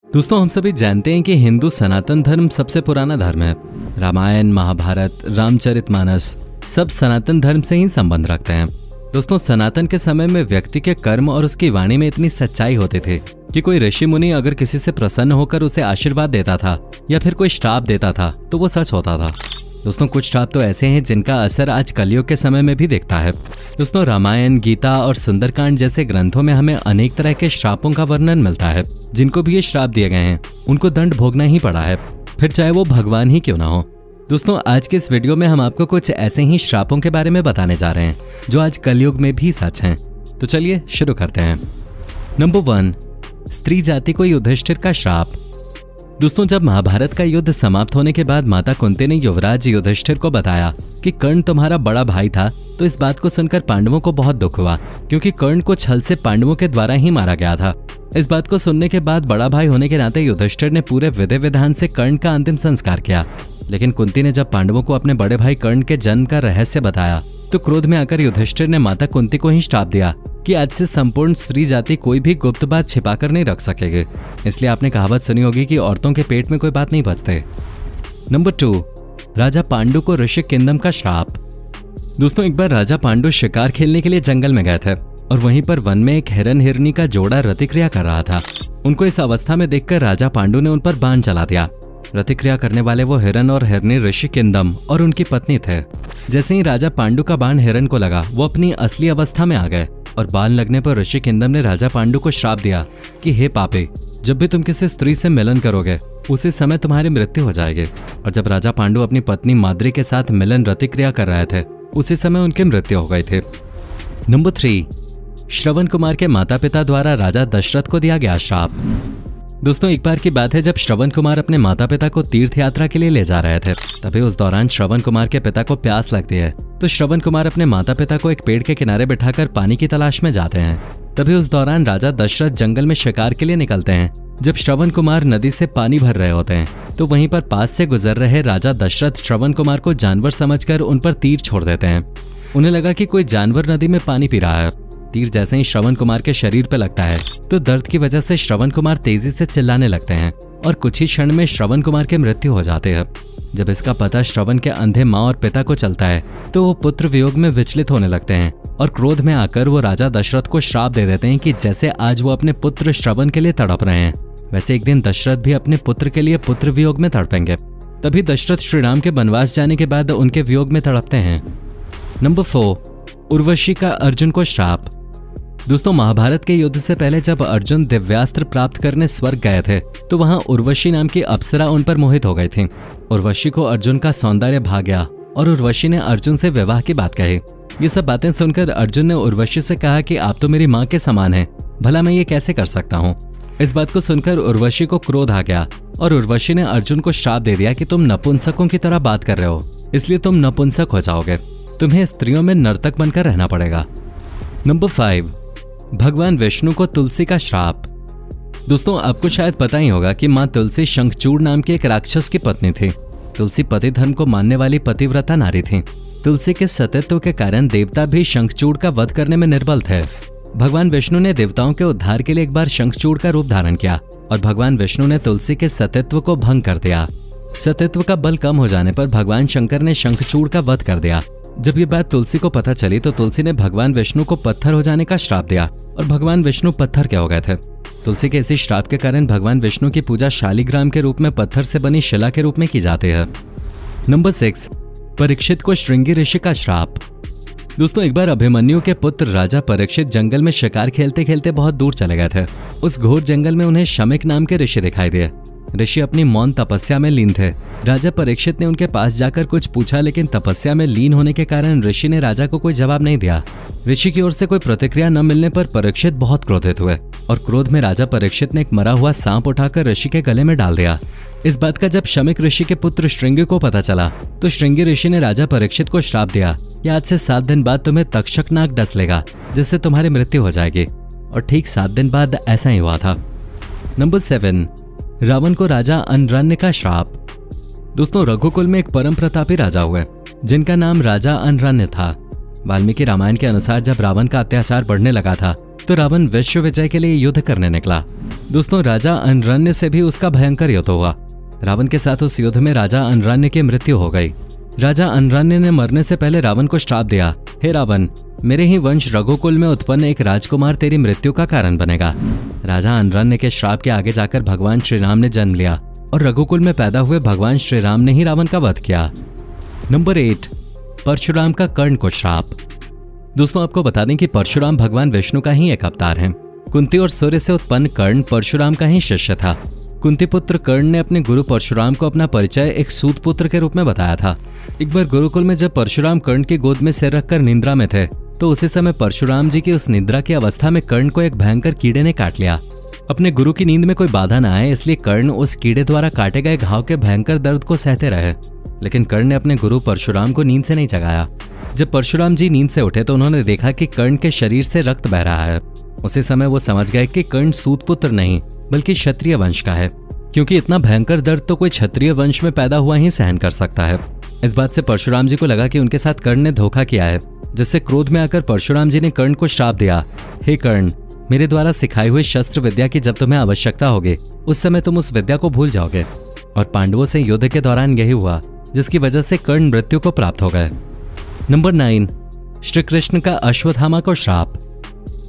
दोस्तों, हम सभी जानते हैं कि हिंदू सनातन धर्म सबसे पुराना धर्म है। रामायण, महाभारत, रामचरितमानस सब सनातन धर्म से ही संबंध रखते हैं। दोस्तों, सनातन के समय में व्यक्ति के कर्म और उसकी वाणी में इतनी सच्चाई होती थी कि कोई ऋषि मुनि अगर किसी से प्रसन्न होकर उसे आशीर्वाद देता था या फिर कोई श्राप देता था तो वो सच होता था। दोस्तों, कुछ श्राप तो ऐसे हैं जिनका असर आज कलयुग के समय में भी दिखता है। दोस्तों, रामायण, गीता और सुंदरकांड जैसे ग्रंथों में हमें अनेक तरह के श्रापों का वर्णन मिलता है। जिनको भी ये श्राप दिए गए हैं उनको दंड भोगना ही पड़ा है, फिर चाहे वो भगवान ही क्यों ना हो। दोस्तों, आज के इस वीडियो में हम आपको कुछ ऐसे ही श्रापों के बारे में बताने जा रहे हैं जो आज कलयुग में भी सच हैं। तो चलिए शुरू करते हैं। नंबर 1, स्त्री जाति को युधिष्ठिर का श्राप। दोस्तों, जब महाभारत का युद्ध समाप्त होने के बाद माता कुंती ने युवराज युधिष्ठिर को बताया कि कर्ण तुम्हारा बड़ा भाई था, तो इस बात को सुनकर पांडवों को बहुत दुख हुआ, क्योंकि कर्ण को छल से पांडवों के द्वारा ही मारा गया था। इस बात को सुनने के बाद बड़ा भाई होने के नाते युधिष्ठिर ने पूरे विधि विधान से कर्ण का अंतिम संस्कार किया। लेकिन कुंती ने जब पांडवों को अपने बड़े भाई कर्ण के जन्म का रहस्य बताया तो क्रोध में आकर युधिष्ठिर ने माता कुंती को ही श्राप दिया कि आज से संपूर्ण स्त्री जाति कोई भी गुप्त बात छिपाकर नहीं रख सकेगी। इसलिए आपने कहावत सुनी होगी कि औरतों के पेट में कोई बात नहीं बचते। नंबर 2, राजा पांडु को ऋषि किंदम का श्राप। दोस्तों, एक बार राजा पांडु शिकार खेलने के लिए जंगल में गए थे और वहीं पर वन में एक हिरन हिरनी का जोड़ा रतिक्रिया कर रहा था। उनको इस अवस्था में देखकर राजा पांडु ने उन पर बाण चला दिया। रतिक्रिया करने वाले वो हिरन और हिरनी ऋषि किंदम और उनकी पत्नी थे। जैसे ही राजा पांडु का बाण हिरन को लगा, वो अपनी असली अवस्था में आ गए और बाण लगने पर ऋषि किंदम ने राजा पांडु को श्राप दिया कि हे पापी, जब भी तुम किसी स्त्री से मिलन करोगे उसी समय तुम्हारी मृत्यु हो जाएगी। और जब राजा पांडु अपनी पत्नी माद्री के साथ मिलन रतिक्रिया कर रहे थे उसी समय उनकी मृत्यु हो गई थी। नंबर 3, श्रवण कुमार के माता पिता द्वारा राजा दशरथ को दिया गया श्राप। दोस्तों, एक बार की बात है जब श्रवण कुमार अपने माता पिता को तीर्थ यात्रा के लिए ले जा रहे थे। तभी उस दौरान श्रवण कुमार के पिता को प्यास लगती है, तो श्रवण कुमार अपने माता पिता को एक पेड़ के किनारे बिठाकर पानी की तलाश में जाते हैं। तभी उस दौरान राजा दशरथ जंगल में शिकार के लिए निकलते हैं। जब श्रवण कुमार नदी से पानी भर रहे होते हैं तो वहीं पर पास से गुजर रहे राजा दशरथ श्रवण कुमार को जानवर समझकर उन पर तीर छोड़ देते हैं। उन्हें लगा कि कोई जानवर नदी में पानी पी रहा है। तीर जैसे ही श्रवण कुमार के शरीर पर लगता है तो दर्द की वजह से श्रवण कुमार तेजी से चिल्लाने लगते हैं और कुछ ही क्षण में श्रवण कुमार की मृत्यु हो जाती है। जब इसका पता श्रवण के अंधे माँ और पिता को चलता है तो वो पुत्र वियोग में विचलित होने लगते हैं और क्रोध में आकर वो राजा दशरथ को श्राप दे देते हैं कि जैसे आज वो अपने पुत्र श्रवण के लिए तड़प रहे हैं, वैसे एक दिन दशरथ भी अपने पुत्र के लिए पुत्र वियोग में तड़पेंगे। तभी दशरथ श्रीराम के वनवास जाने के बाद उनके वियोग में तड़पते हैं। नंबर 4, उर्वशी का अर्जुन को श्राप। दोस्तों, महाभारत के युद्ध से पहले जब अर्जुन दिव्यास्त्र प्राप्त करने स्वर्ग गए थे तो वहां उर्वशी नाम की अप्सरा उन पर मोहित हो गई थी। उर्वशी को अर्जुन का सौंदर्य भा गया और उर्वशी ने अर्जुन से विवाह की बात कही। ये सब बातें सुनकर अर्जुन ने उर्वशी से कहा कि आप तो मेरी माँ के समान हैं, भला मैं ये कैसे कर सकता हूँ। इस बात को सुनकर उर्वशी को क्रोध आ गया और उर्वशी ने अर्जुन को श्राप दे दिया कि तुम नपुंसकों की तरह बात कर रहे हो, इसलिए तुम नपुंसक हो जाओगे। तुम्हें स्त्रियों में नर्तक बनकर रहना पड़ेगा। नंबर 5, भगवान विष्णु को तुलसी का श्राप। दोस्तों, आपको शायद पता ही होगा कि माँ तुलसी शंखचूड़ नाम की एक राक्षस की पत्नी थी। तुलसी पति धर्म को मानने वाली पतिव्रता नारी थी। तुलसी के सतीत्व के कारण देवता भी शंखचूड़ का वध करने में निर्बल थे। भगवान विष्णु ने देवताओं के उद्धार के लिए एक बार शंखचूड़ का रूप धारण किया और भगवान विष्णु ने तुलसी के सतीत्व को भंग कर दिया। सतीत्व का बल कम हो जाने पर भगवान शंकर ने शंखचूड़ का वध कर दिया। जब ये बात तुलसी को पता चली तो तुलसी ने भगवान विष्णु को पत्थर हो जाने का श्राप दिया और भगवान विष्णु पत्थर के हो गए थे। तुलसी के इसी श्राप के कारण भगवान विष्णु की पूजा शालिग्राम के रूप में पत्थर से बनी शिला के रूप में की जाती है। नंबर 6, परीक्षित को श्रृंगी ऋषि का श्राप। दोस्तों, एक बार अभिमन्यु के पुत्र राजा परीक्षित जंगल में शिकार खेलते खेलते बहुत दूर चले गए थे। उस घोर जंगल में उन्हें शमिक नाम के ऋषि दिखाई दिए। ऋषि अपनी मौन तपस्या में लीन थे। राजा परीक्षित ने उनके पास जाकर कुछ पूछा, लेकिन तपस्या में लीन होने के कारण ऋषि ने राजा को कोई जवाब नहीं दिया। ऋषि की ओर से कोई प्रतिक्रिया न मिलने पर परीक्षित बहुत क्रोधित हुए और क्रोध में राजा परीक्षित ने एक मरा हुआ सांप उठाकर ऋषि के गले में डाल दिया। इस बात का जब शमिक ऋषि के पुत्र श्रृंगी को पता चला तो श्रृंगी ऋषि ने राजा परीक्षित को श्राप दिया कि आज से 7 दिन बाद तुम्हें तक्षक नाग डस लेगा, जिससे तुम्हारी मृत्यु हो जाएगी। और ठीक 7 दिन बाद ऐसा ही हुआ था। नंबर 7, रावण को राजा अनरण्य का श्राप। दोस्तों, रघुकुल में एक परम प्रतापी राजा हुए जिनका नाम राजा अनरण्य था। वाल्मीकि रामायण के अनुसार जब रावण का अत्याचार बढ़ने लगा था तो रावण विश्व विजय के लिए युद्ध करने निकला। दोस्तों, राजा अनरण्य से भी उसका भयंकर युद्ध हुआ। रावण के साथ उस युद्ध में राजा अनरण्य की मृत्यु हो गई। राजा अनरण्य ने मरने से पहले रावण को श्राप दिया, हे रावण, मेरे ही वंश रघुकुल में उत्पन्न एक राजकुमार तेरी मृत्यु का कारण बनेगा। राजा अनरण्य के श्राप के आगे जाकर भगवान श्री राम ने जन्म लिया और रघुकुल में पैदा हुए भगवान श्री राम ने ही रावण का वध किया। नंबर 8, परशुराम का कर्ण को श्राप। दोस्तों, आपको बता दें कि परशुराम भगवान विष्णु का ही एक अवतार है। कुंती और सूर्य से उत्पन्न कर्ण परशुराम का ही शिष्य था। कुंती पुत्र कर्ण ने अपने गुरु परशुराम को अपना परिचय एक सूत पुत्र के रूप में बताया था। एक बार गुरुकुल में जब परशुराम कर्ण की गोद में सिर रखकर निद्रा में थे, तो उसी समय परशुराम जी की उस निद्रा की अवस्था में कर्ण को एक भयंकर कीड़े ने काट लिया। अपने गुरु की नींद में कोई बाधा न आए, इसलिए कर्ण उस कीड़े द्वारा काटे गए घाव के भयंकर दर्द को सहते रहे। लेकिन कर्ण ने अपने गुरु परशुराम को नींद से नहीं जगाया। जब परशुराम जी नींद से उठे तो उन्होंने देखा कि कर्ण के शरीर से रक्त बह रहा है। उसी समय वो समझ गए कि कर्ण सूत पुत्र नहीं बल्कि क्षत्रिय वंश का है, क्योंकि इतना भयंकर दर्द तो कोई क्षत्रिय वंश में पैदा हुआ ही सहन कर सकता है। इस बात से परशुराम जी को लगा कि उनके साथ कर्ण ने धोखा किया है, जिससे क्रोध में आकर परशुराम जी ने कर्ण को श्राप दिया, हे कर्ण, मेरे द्वारा सिखाई हुई शस्त्र विद्या की जब तुम्हें आवश्यकता होगी उस समय तुम उस विद्या को भूल जाओगे। और पांडवों से युद्ध के दौरान यही हुआ, जिसकी वजह से कर्ण मृत्यु को प्राप्त हो गए। नंबर 9, श्री कृष्ण का अश्वत्थामा को श्राप।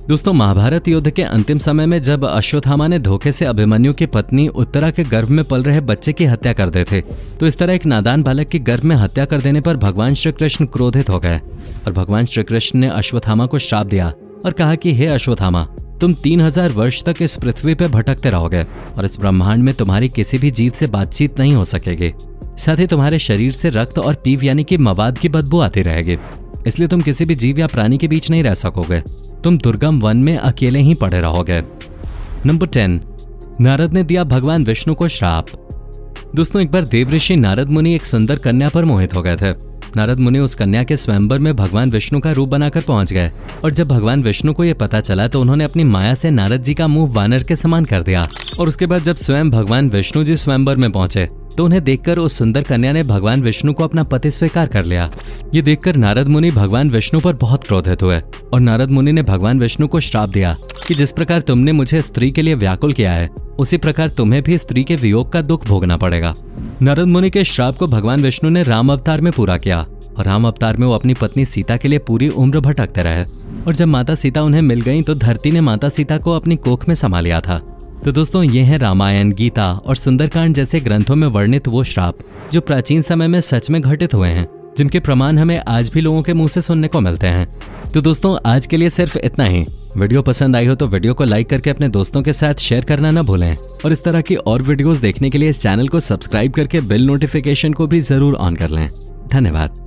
दोस्तों, महाभारत युद्ध के अंतिम समय में जब अश्वत्थामा ने धोखे से अभिमन्यु की पत्नी उत्तरा के गर्भ में पल रहे बच्चे की हत्या कर दे थे, तो इस तरह एक नादान बालक की गर्भ में हत्या कर देने पर भगवान श्री कृष्ण क्रोधित हो गए और भगवान श्री कृष्ण ने अश्वत्थामा को श्राप दिया और कहा कि हे अश्वत्थामा, तुम 3000 वर्ष तक इस पृथ्वी पे भटकते रहोगे और इस ब्रह्मांड में तुम्हारी किसी भी जीव से बातचीत नहीं हो सकेगी। साथ ही तुम्हारे शरीर से रक्त और पीव यानी कि मवाद की बदबू आती रहेगी, इसलिए तुम किसी भी जीव या प्राणी के बीच नहीं रह सकोगे। तुम दुर्गम वन में अकेले ही पड़े रहोगे। नंबर 10, नारद ने दिया भगवान विष्णु को श्राप। दोस्तों, एक बार देवऋषि नारद मुनि एक सुंदर कन्या पर मोहित हो गए थे। नारद मुनि उस कन्या के स्वयंवर में भगवान विष्णु का रूप बनाकर पहुंच गए और जब भगवान विष्णु को यह पता चला तो उन्होंने अपनी माया से नारद जी का मुंह वानर के समान कर दिया। और उसके बाद जब स्वयं भगवान विष्णु जी स्वयंवर में पहुंचे तो उन्हें देखकर उस सुंदर कन्या ने भगवान विष्णु को अपना पति स्वीकार कर लिया। ये देखकर नारद मुनि भगवान विष्णु पर बहुत क्रोधित हुए और नारद मुनि ने भगवान विष्णु को श्राप दिया कि जिस प्रकार तुमने मुझे स्त्री के लिए व्याकुल किया है, उसी प्रकार तुम्हें भी स्त्री के वियोग का दुख भोगना पड़ेगा। नारद मुनि के श्राप को भगवान विष्णु ने राम अवतार में पूरा किया और राम अवतार में वो अपनी पत्नी सीता के लिए पूरी उम्र भटकते रहे। और जब माता सीता उन्हें मिल गईं तो धरती ने माता सीता को अपनी कोख में समा लिया था। तो दोस्तों, ये है रामायण, गीता और सुंदरकांड जैसे ग्रंथों में वर्णित वो श्राप जो प्राचीन समय में सच में घटित हुए हैं, जिनके प्रमाण हमें आज भी लोगों के मुंह से सुनने को मिलते हैं। तो दोस्तों, आज के लिए सिर्फ इतना ही। वीडियो पसंद आई हो तो वीडियो को लाइक करके अपने दोस्तों के साथ शेयर करना ना भूलें और इस तरह की और वीडियोस देखने के लिए इस चैनल को सब्सक्राइब करके बेल नोटिफिकेशन को भी जरूर ऑन कर लें। धन्यवाद।